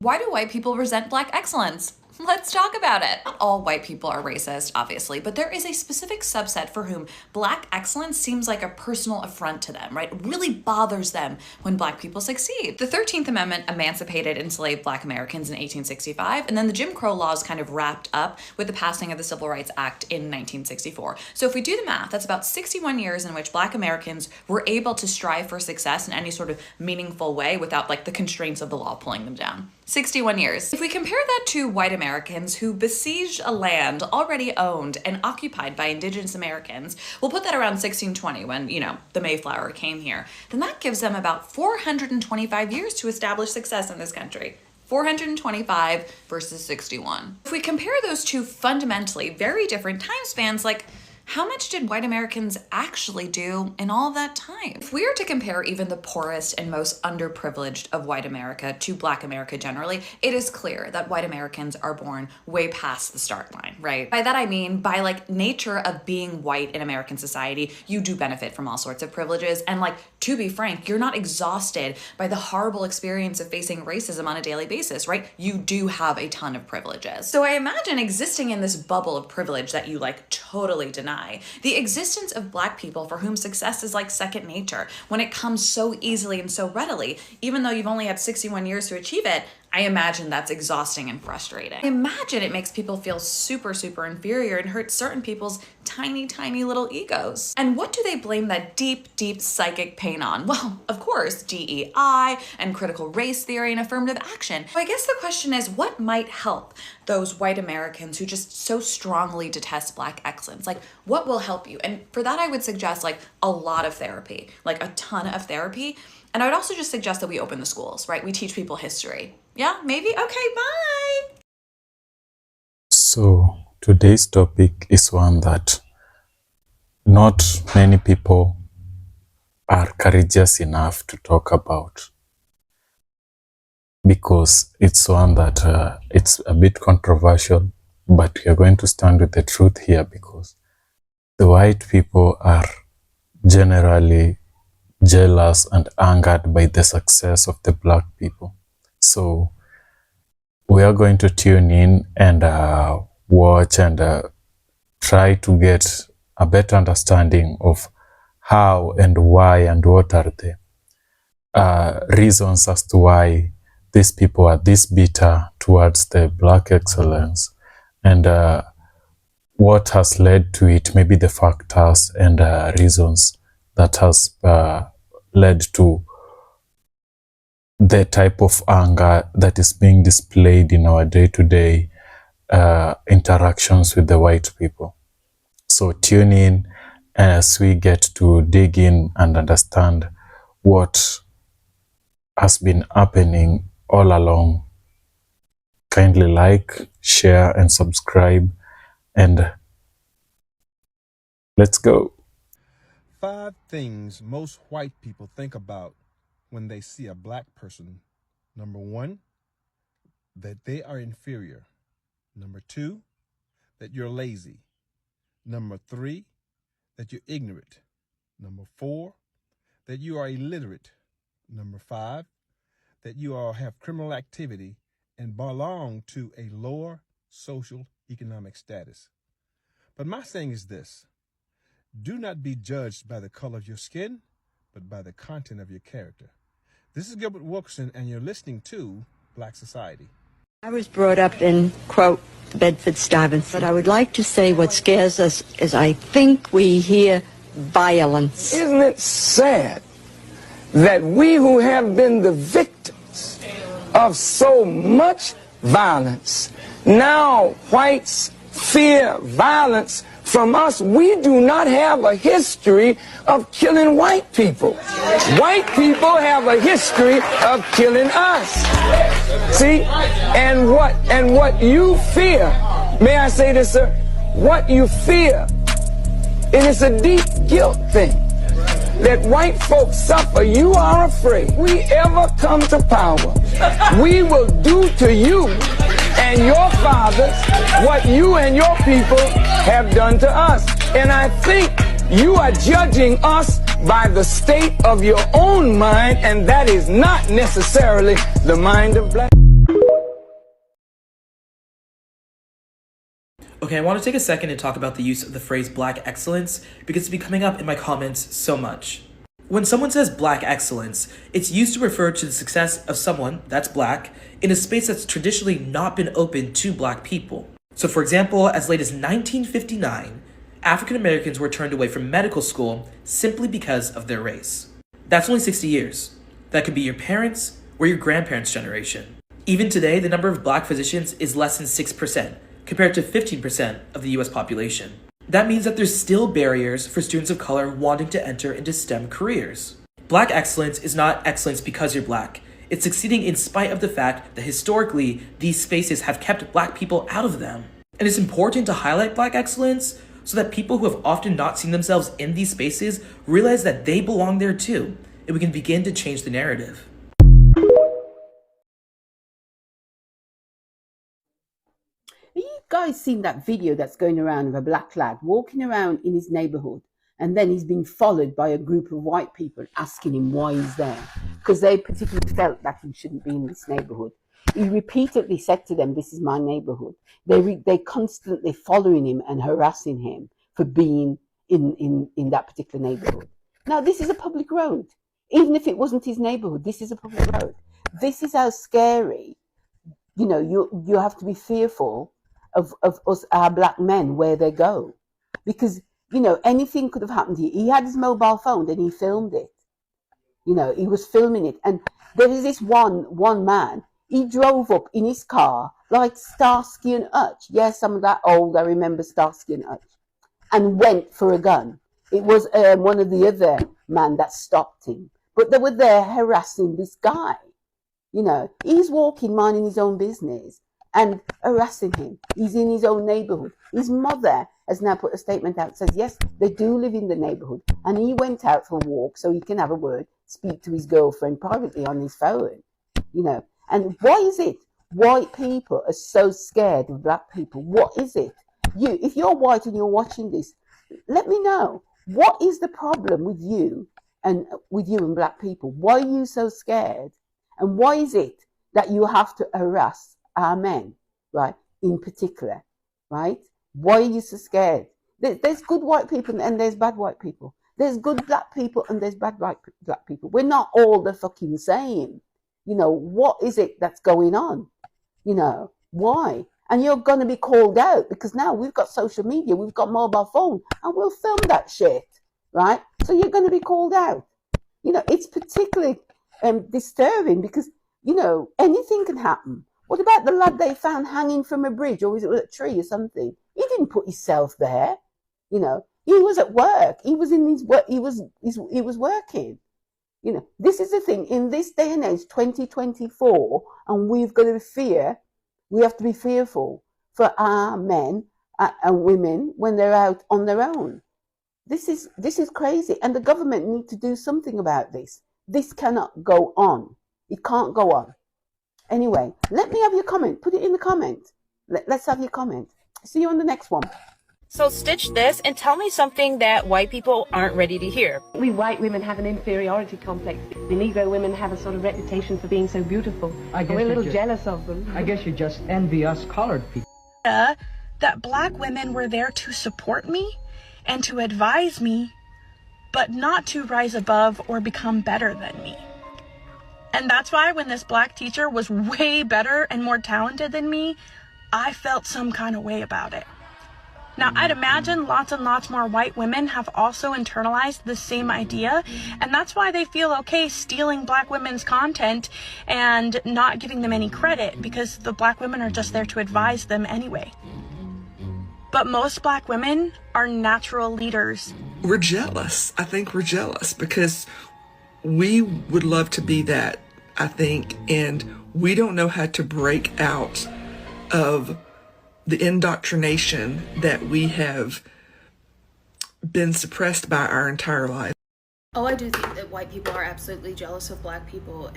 Why do white people resent Black excellence? Let's talk about it. Not all white people are racist, obviously, but there is a specific subset for whom Black excellence seems like a personal affront to them, right? It really bothers them when Black people succeed. The 13th Amendment emancipated enslaved Black Americans in 1865, and then the Jim Crow laws kind of wrapped up with the passing of the Civil Rights Act in 1964. So if we do the math, that's about 61 years in which Black Americans were able to strive for success in any sort of meaningful way without like the constraints of the law pulling them down. 61 years. If we compare that to white Americans who besieged a land already owned and occupied by indigenous Americans, we'll put that around 1620 when, the Mayflower came here, then that gives them about 425 years to establish success in this country. 425 versus 61. If we compare those two fundamentally very different time spans, like, how much did white Americans actually do in all of that time? If we are to compare even the poorest and most underprivileged of white America to Black America generally, it is clear that white Americans are born way past the start line, right? By that I mean, by like nature of being white in American society, you do benefit from all sorts of privileges. And like, to be frank, you're not exhausted by the horrible experience of facing racism on a daily basis, right? You do have a ton of privileges. So I imagine existing in this bubble of privilege that you like totally deny, the existence of Black people for whom success is like second nature when it comes so easily and so readily, even though you've only had 61 years to achieve it, I imagine that's exhausting and frustrating. I imagine it makes people feel super, super inferior and hurts certain people's tiny, tiny little egos. And what do they blame that deep, deep psychic pain on? Well, of course, DEI and critical race theory and affirmative action. So I guess the question is, what might help those white Americans who just so strongly detest Black excellence? Like, what will help you? And for that, I would suggest like a lot of therapy, like a ton of therapy. And I would also just suggest that we open the schools, right? We teach people history. Yeah, maybe? Okay, bye! So today's topic is one that not many people are courageous enough to talk about, because it's one that it's a bit controversial, but we are going to stand with the truth here, because the white people are generally jealous and angered by the success of the Black people. So we are going to tune in and watch and try to get a better understanding of how and why and what are the reasons as to why these people are this bitter towards the Black excellence, and what has led to it, maybe the factors and reasons that has led to the type of anger that is being displayed in our day-to-day interactions with the white people. So tune in as we get to dig in and understand what has been happening all along. Kindly like, share, and subscribe, and let's go. 5 things most white people think about when they see a Black person. Number 1, that they are inferior. Number 2, that you're lazy. Number 3, that you're ignorant. Number 4, that you are illiterate. Number 5, that you have criminal activity and belong to a lower social economic status. But my saying is this: do not be judged by the color of your skin, but by the content of your character. This is Gilbert Wilkerson, and you're listening to Black Society. I was brought up in, quote, the Bedford-Stuyvesant, but I would like to say what scares us is I think we hear violence. Isn't it sad that we who have been the victims of so much violence, now whites fear violence from us? We do not have a history of killing white people. White people have a history of killing us. See? And what you fear, may I say this, sir? What you fear, it is a deep guilt thing that white folks suffer. You are afraid we ever come to power, we will do to you and your fathers what you and your people have done to us. And I think you are judging us by the state of your own mind, and that is not necessarily the mind of Black. Okay, I want to take a second and talk about the use of the phrase black excellence because it's been coming up in my comments so much. When someone says black excellence, it's used to refer to the success of someone that's black in a space that's traditionally not been open to black people. So for example, as late as 1959, African Americans were turned away from medical school simply because of their race. That's only 60 years. That could be your parents' or your grandparents' generation. Even today, the number of black physicians is less than 6%, compared to 15% of the US population. That means that there's still barriers for students of color wanting to enter into STEM careers. Black excellence is not excellence because you're black. It's succeeding in spite of the fact that historically, these spaces have kept black people out of them. And it's important to highlight black excellence so that people who have often not seen themselves in these spaces realize that they belong there too, and we can begin to change the narrative. Have you guys seen that video that's going around of a black lad walking around in his neighborhood, and then he's being followed by a group of white people asking him why he's there? Because they particularly felt that he shouldn't be in this neighborhood. He repeatedly said to them, "This is my neighborhood." They constantly following him and harassing him for being in that particular neighborhood. Now, this is a public road. Even if it wasn't his neighborhood, this is a public road. This is how scary, you have to be fearful of us, our black men, where they go. Because, anything could have happened here. He had his mobile phone and he filmed it. He was filming it. And there is this one man, he drove up in his car like Starsky and Hutch. Yes, I'm that old, I remember Starsky and Hutch. And went for a gun. It was one of the other men that stopped him. But they were there harassing this guy. He's walking, minding his own business and harassing him. He's in his own neighborhood. His mother has now put a statement out, says, yes, they do live in the neighborhood. And he went out for a walk so he can have a word, speak to his girlfriend privately on his phone. And why is it white people are so scared of black people? What is it? If you're white and you're watching this, let me know. What is the problem with you and black people? Why are you so scared? And why is it that you have to harass our men, right? In particular, right? Why are you so scared? There's good white people and there's bad white people. There's good black people and there's bad black people. We're not all the fucking same. What is it that's going on? Why? And you're going to be called out because now we've got social media, we've got mobile phone, and we'll film that shit, right? So you're going to be called out. It's particularly disturbing because, anything can happen. What about the lad they found hanging from a bridge, or was it a tree or something? He didn't put himself there. He was at work. He was in his work. He was working. This is the thing. In this day and age, 2024, and we've got to fear. We have to be fearful for our men and women when they're out on their own. This is crazy, and the government need to do something about this. This cannot go on. It can't go on. Anyway, let me have your comment. Put it in the comment. Let's have your comment. See you on the next one. So stitch this and tell me something that white people aren't ready to hear. We white women have an inferiority complex. The Negro women have a sort of reputation for being so beautiful. We're a little jealous of them. I guess you just envy us colored people. That black women were there to support me and to advise me, but not to rise above or become better than me. And that's why when this black teacher was way better and more talented than me, I felt some kind of way about it. Now, I'd imagine lots and lots more white women have also internalized the same idea, and that's why they feel okay stealing black women's content and not giving them any credit, because the black women are just there to advise them anyway. But most black women are natural leaders. We're jealous. I think we're jealous because we would love to be that, I think, and we don't know how to break out of the indoctrination that we have been suppressed by our entire life. Oh, I do think that white people are absolutely jealous of black people,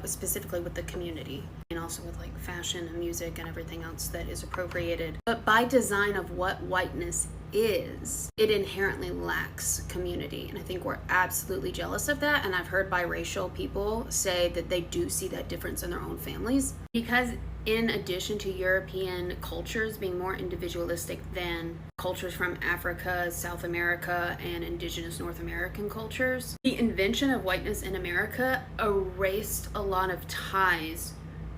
specifically with the community, and also with like fashion and music and everything else that is appropriated. But by design of what whiteness is, it inherently lacks community. And I think we're absolutely jealous of that. And I've heard biracial people say that they do see that difference in their own families. Because in addition to European cultures being more individualistic than cultures from Africa, South America, and indigenous North American cultures, the invention of whiteness in America erased a lot of ties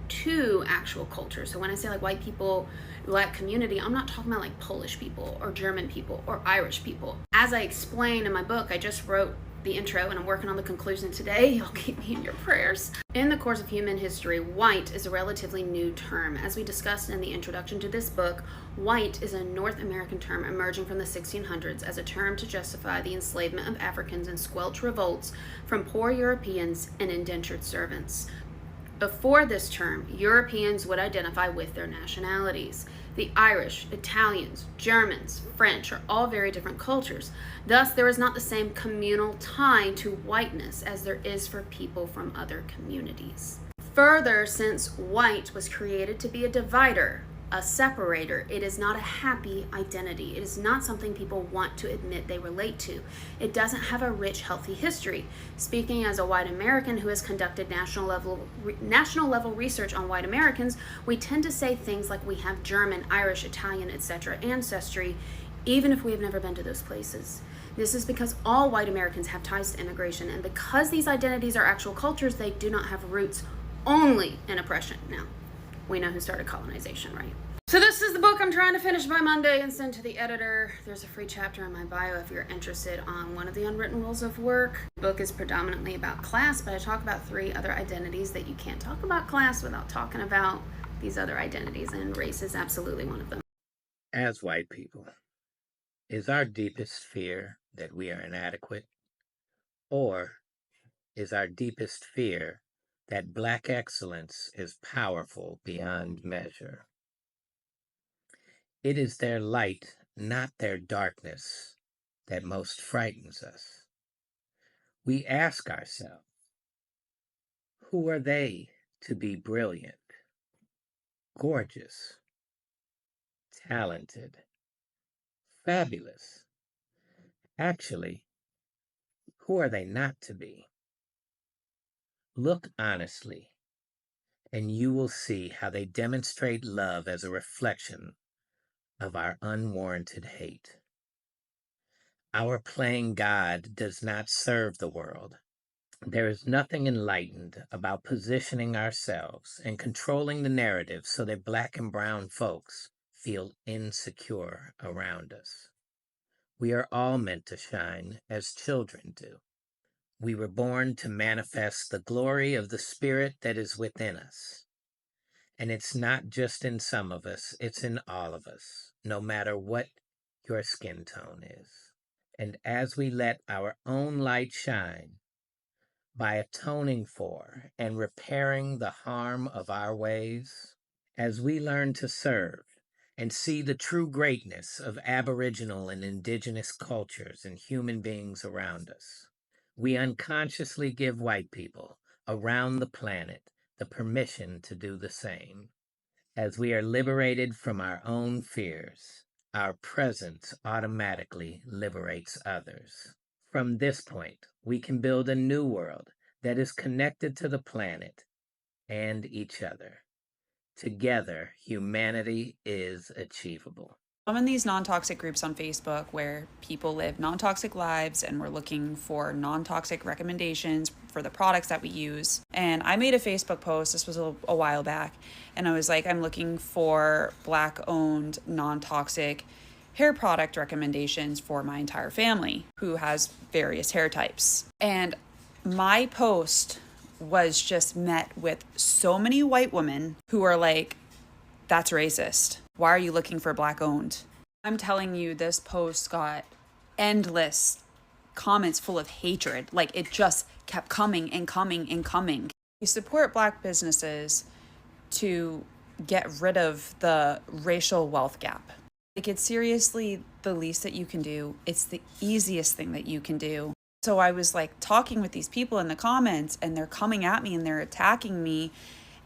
to actual culture. So when I say like white people, black community, I'm not talking about like Polish people or German people or Irish people. As I explain in my book, I just wrote the intro and I'm working on the conclusion today. Y'all keep me in your prayers. In the course of human history, white is a relatively new term. As we discussed in the introduction to this book, white is a North American term emerging from the 1600s as a term to justify the enslavement of Africans and squelch revolts from poor Europeans and indentured servants. Before this term, Europeans would identify with their nationalities. The Irish, Italians, Germans, French are all very different cultures. Thus, there is not the same communal tie to whiteness as there is for people from other communities. Further, since white was created to be a divider, a separator, it is not a happy identity. It is not something people want to admit they relate to. It doesn't have a rich, healthy history. Speaking as a white American who has conducted national level research on white Americans, we tend to say things like we have German, Irish, Italian, etc. ancestry, even if we have never been to those places. This is because all white Americans have ties to immigration, and because these identities are actual cultures, they do not have roots only in oppression. Now, we know who started colonization, right? So this is the book I'm trying to finish by Monday and send to the editor. There's a free chapter in my bio if you're interested on one of the unwritten rules of work. The book is predominantly about class, but I talk about 3 other identities that you can't talk about class without talking about these other identities, and race is absolutely one of them. As white people, is our deepest fear that we are inadequate? Or is our deepest fear that Black excellence is powerful beyond measure? It is their light, not their darkness, that most frightens us. We ask ourselves, who are they to be brilliant, gorgeous, talented, fabulous? Actually, who are they not to be? Look honestly, and you will see how they demonstrate love as a reflection of our unwarranted hate. Our playing God does not serve the world. There is nothing enlightened about positioning ourselves and controlling the narrative so that Black and brown folks feel insecure around us. We are all meant to shine as children do. We were born to manifest the glory of the Spirit that is within us. And it's not just in some of us, it's in all of us, no matter what your skin tone is. And as we let our own light shine, by atoning for and repairing the harm of our ways, as we learn to serve and see the true greatness of Aboriginal and Indigenous cultures and human beings around us, we unconsciously give white people around the planet the permission to do the same. As we are liberated from our own fears, our presence automatically liberates others. From this point, we can build a new world that is connected to the planet and each other. Together, humanity is achievable. I'm in these non-toxic groups on Facebook where people live non-toxic lives and we're looking for non-toxic recommendations for the products that we use. And I made a Facebook post, this was a while back, and I was like, I'm looking for Black-owned non-toxic hair product recommendations for my entire family who has various hair types. And my post was just met with so many white women who are like, that's racist. Why are you looking for Black owned? I'm telling you, this post got endless comments full of hatred. Like, it just kept coming and coming and coming. We support Black businesses to get rid of the racial wealth gap. Like, it's seriously the least that you can do. It's the easiest thing that you can do. So I was like talking with these people in the comments, and they're coming at me and they're attacking me.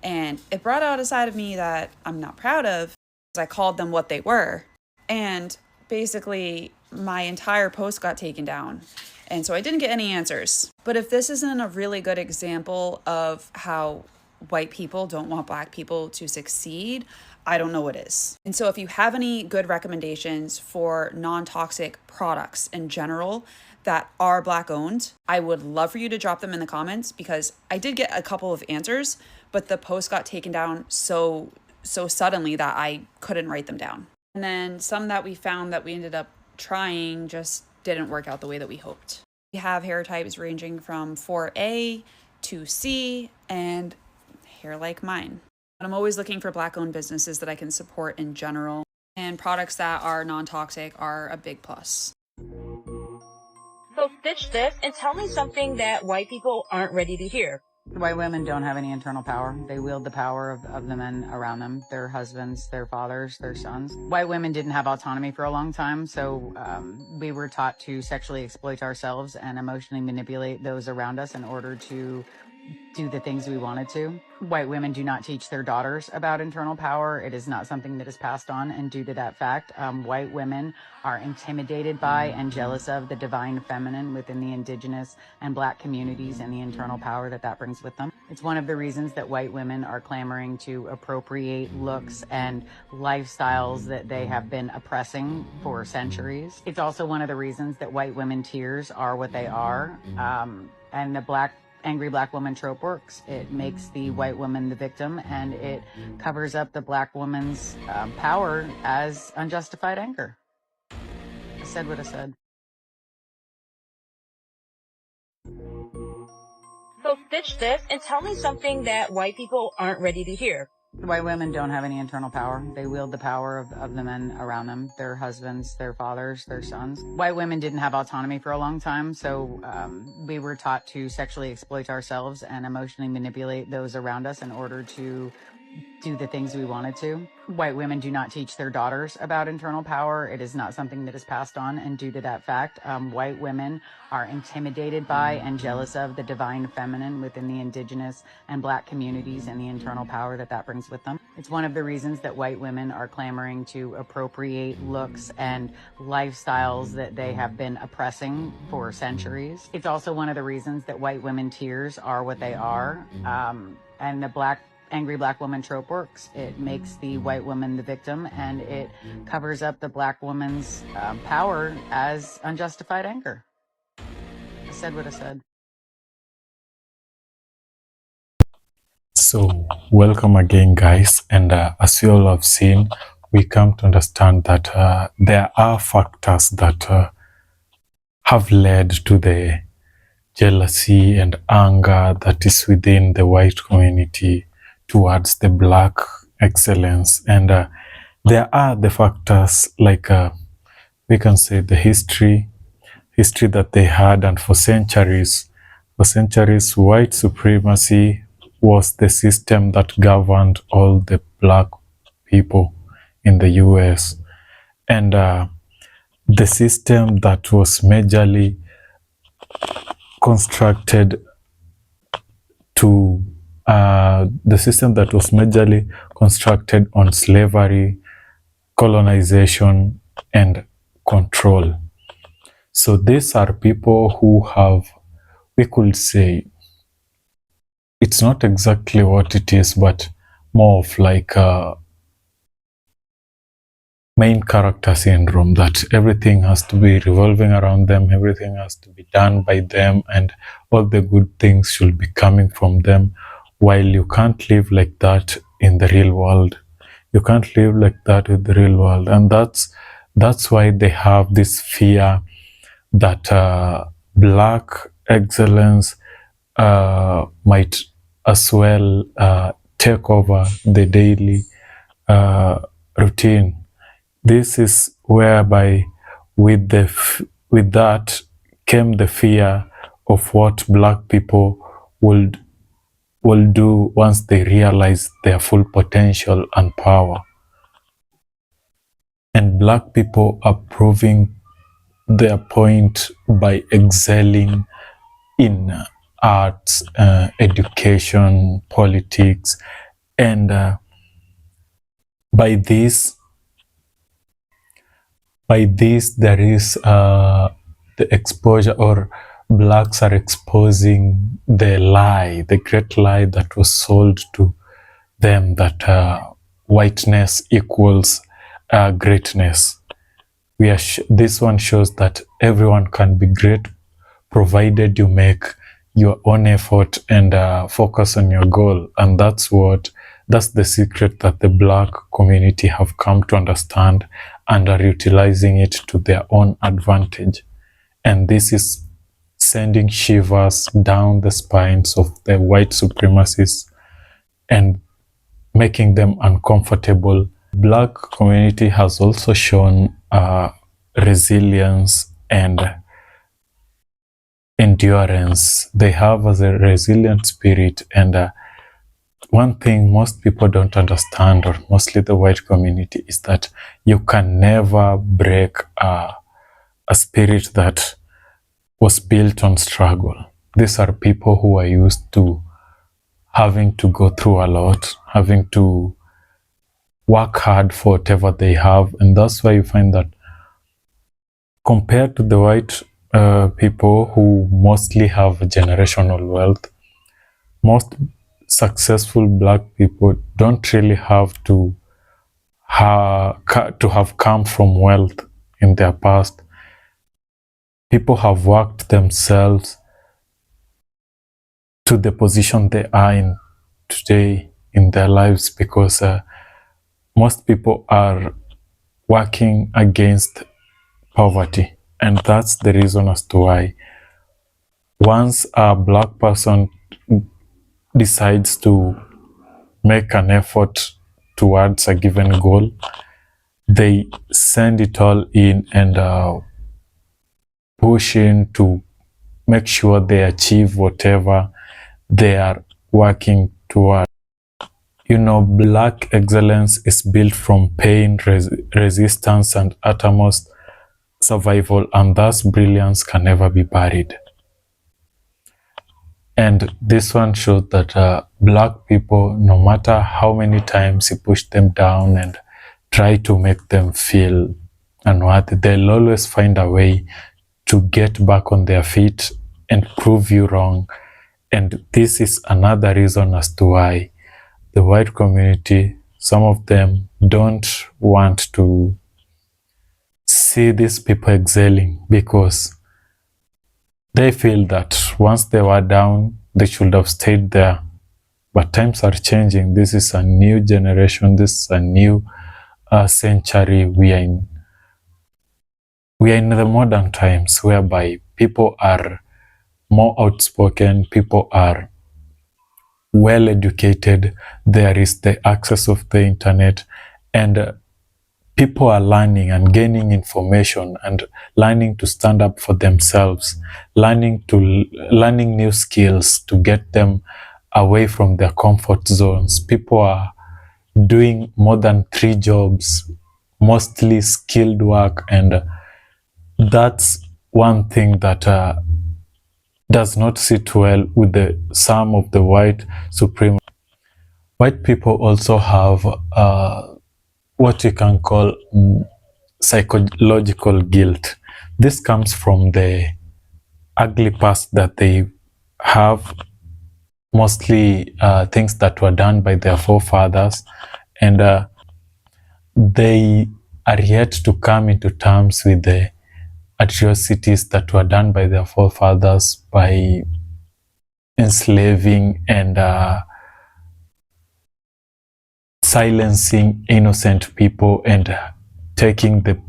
And it brought out a side of me that I'm not proud of. I called them what they were. And basically my entire post got taken down. And so I didn't get any answers. But if this isn't a really good example of how white people don't want black people to succeed, I don't know what is. And so if you have any good recommendations for non-toxic products in general that are black owned, I would love for you to drop them in the comments, because I did get a couple of answers, but the post got taken down so suddenly that I couldn't write them down. And then some that we found that we ended up trying just didn't work out the way that we hoped. We have hair types ranging from 4A to C and hair like mine. But I'm always looking for black owned businesses that I can support in general, and products that are non-toxic are a big plus. So stitch this and tell me something that white people aren't ready to hear. White women don't have any internal power. They wield the power of the men around them, their husbands, their fathers, their sons. White women didn't have autonomy for a long time, so we were taught to sexually exploit ourselves and emotionally manipulate those around us in order to do the things we wanted to. White women do not teach their daughters about internal power. It is not something that is passed on, and due to that fact, white women are intimidated by and jealous of the divine feminine within the indigenous and black communities and the internal power that that brings with them. It's one of the reasons that white women are clamoring to appropriate looks and lifestyles that they have been oppressing for centuries. It's also one of the reasons that white women tears are what they are, and the angry black woman trope works. It makes the white woman the victim, and it covers up the black woman's power as unjustified anger. I said what I said. So stitch this and tell me something that white people aren't ready to hear. White women don't have any internal power. They wield the power of the men around them, their husbands, their fathers, their sons. White women didn't have autonomy for a long time, so we were taught to sexually exploit ourselves and emotionally manipulate those around us in order to do the things we wanted to. White women do not teach their daughters about internal power. It is not something that is passed on, and due to that fact, white women are intimidated by and jealous of the divine feminine within the indigenous and black communities and the internal power that that brings with them. It's one of the reasons that white women are clamoring to appropriate looks and lifestyles that they have been oppressing for centuries. It's also one of the reasons that white women tears are what they are, and the angry black woman trope works. It makes the white woman the victim, and it covers up the black woman's power as unjustified anger. I said what I said. So, welcome again, guys. And as you all have seen, we come to understand that there are factors that have led to the jealousy and anger that is within the white community towards the black excellence. And there are the factors like we can say the history that they had, and for centuries white supremacy was the system that governed all the black people in the US. And the system that was majorly constructed on slavery, colonization, and control. So these are people who have, we could say, it's not exactly what it is, but more of like main character syndrome, that everything has to be revolving around them, everything has to be done by them, and all the good things should be coming from them, while you can't live like that in the real world. You can't live like that in the real world. And that's why they have this fear that black excellence might as well take over the daily routine. This is whereby with that came the fear of what black people will do once they realize their full potential and power. And black people are proving their point by excelling in arts, education, politics, and by this By this, there is the exposure, or blacks are exposing the lie, the great lie that was sold to them, that whiteness equals greatness. This one shows that everyone can be great provided you make your own effort and focus on your goal. And that's the secret that the black community have come to understand and are utilizing it to their own advantage. And this is sending shivers down the spines of the white supremacists and making them uncomfortable. Black community has also shown resilience and endurance. They have as a resilient spirit, and one thing most people don't understand, or mostly the white community, is that you can never break a spirit that was built on struggle. These are people who are used to having to go through a lot, having to work hard for whatever they have, and that's why you find that compared to the white people who mostly have generational wealth, most successful black people don't really have to have come from wealth in their past. People have worked themselves to the position they are in today in their lives, because most people are working against poverty, and that's the reason as to why once a black person decides to make an effort towards a given goal, they send it all in and push in to make sure they achieve whatever they are working toward. You know, black excellence is built from pain, resistance, and uttermost survival, and thus brilliance can never be buried. And this one shows that black people, no matter how many times you push them down and try to make them feel unworthy, they'll always find a way to get back on their feet and prove you wrong. And this is another reason as to why the white community, some of them don't want to see these people excelling, because they feel that once they were down, they should have stayed there. But times are changing. This is a new generation. This is a new century. We are in the modern times, whereby people are more outspoken, people are well educated, there is the access of the internet, and people are learning and gaining information and learning to stand up for themselves, learning new skills to get them away from their comfort zones. People are doing more than 3 jobs, mostly skilled work, and that's one thing that does not sit well with some of the white supremacists. White people also have what you can call psychological guilt. This comes from the ugly past that they have, mostly things that were done by their forefathers, and they are yet to come into terms with the atrocities that were done by their forefathers by enslaving and silencing innocent people and taking the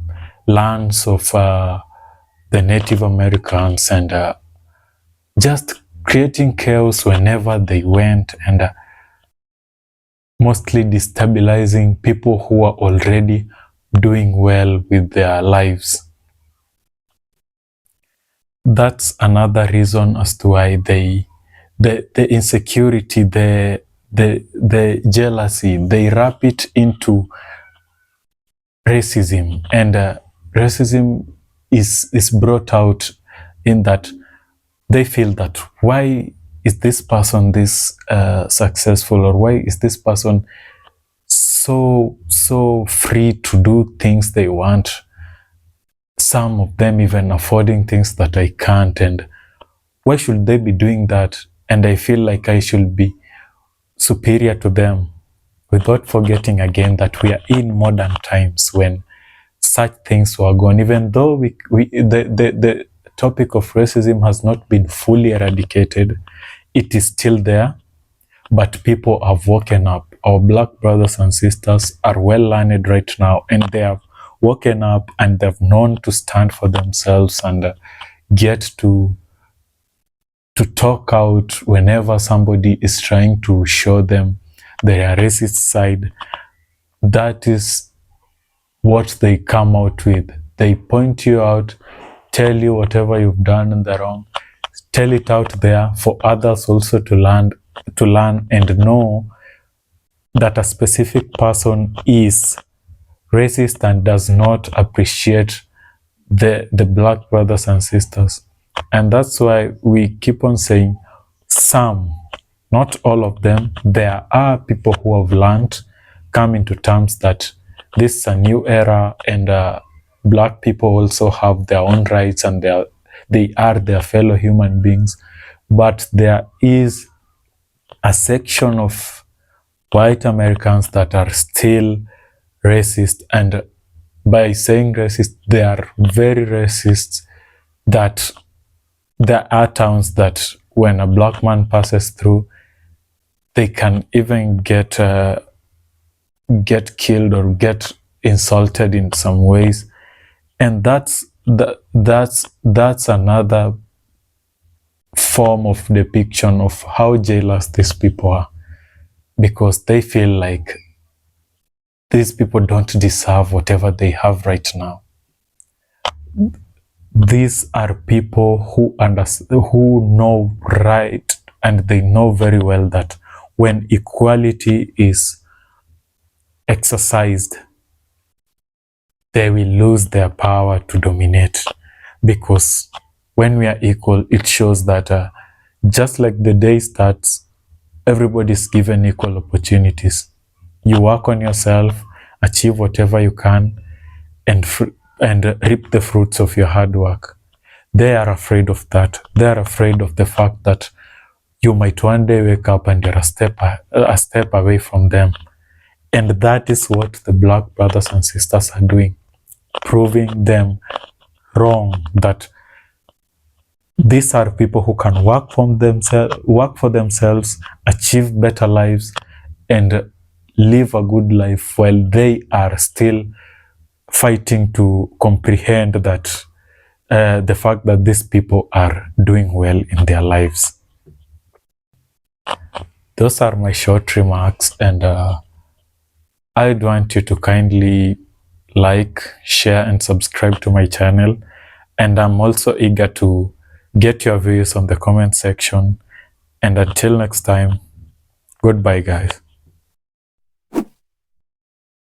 lands of the Native Americans and just creating chaos whenever they went, and mostly destabilizing people who are already doing well with their lives. That's another reason as to why the insecurity, the jealousy, they wrap it into racism, and racism is brought out in that they feel that why is this person this successful, or why is this person so free to do things they want, some of them even affording things that I can't, and why should they be doing that? And I feel like I should be superior to them, without forgetting again that we are in modern times when such things were gone. Even though the topic of racism has not been fully eradicated, it is still there, but people have woken up. Our black brothers and sisters are well learned right now, and they have woken up and they've known to stand for themselves and get to talk out whenever somebody is trying to show them their racist side. That is what they come out with. They point you out, tell you whatever you've done in the wrong, tell it out there for others also to learn and know that a specific person is racist and does not appreciate the black brothers and sisters. And that's why we keep on saying some, not all of them. There are people who have learned, come into terms that this is a new era, and black people also have their own rights, and they are their fellow human beings. But there is a section of white Americans that are still racist, and by saying racist, they are very racist, that there are towns that when a black man passes through, they can even get killed or get insulted in some ways. And that's another form of depiction of how jealous these people are, because they feel like these people don't deserve whatever they have right now. These are people who know right, and they know very well that when equality is exercised, they will lose their power to dominate. Because when we are equal, it shows that just like the day starts, everybody's given equal opportunities. You work on yourself, achieve whatever you can, and reap the fruits of your hard work. They are afraid of that. They are afraid of the fact that you might one day wake up and you're a step away from them. And that is what the black brothers and sisters are doing, proving them wrong, that these are people who can work for themselves, achieve better lives, and live a good life, while they are still fighting to comprehend that the fact that these people are doing well in their lives. Those are my short remarks, and I'd want you to kindly like, share, and subscribe to my channel. And I'm also eager to get your views on the comment section. And until next time, goodbye, guys.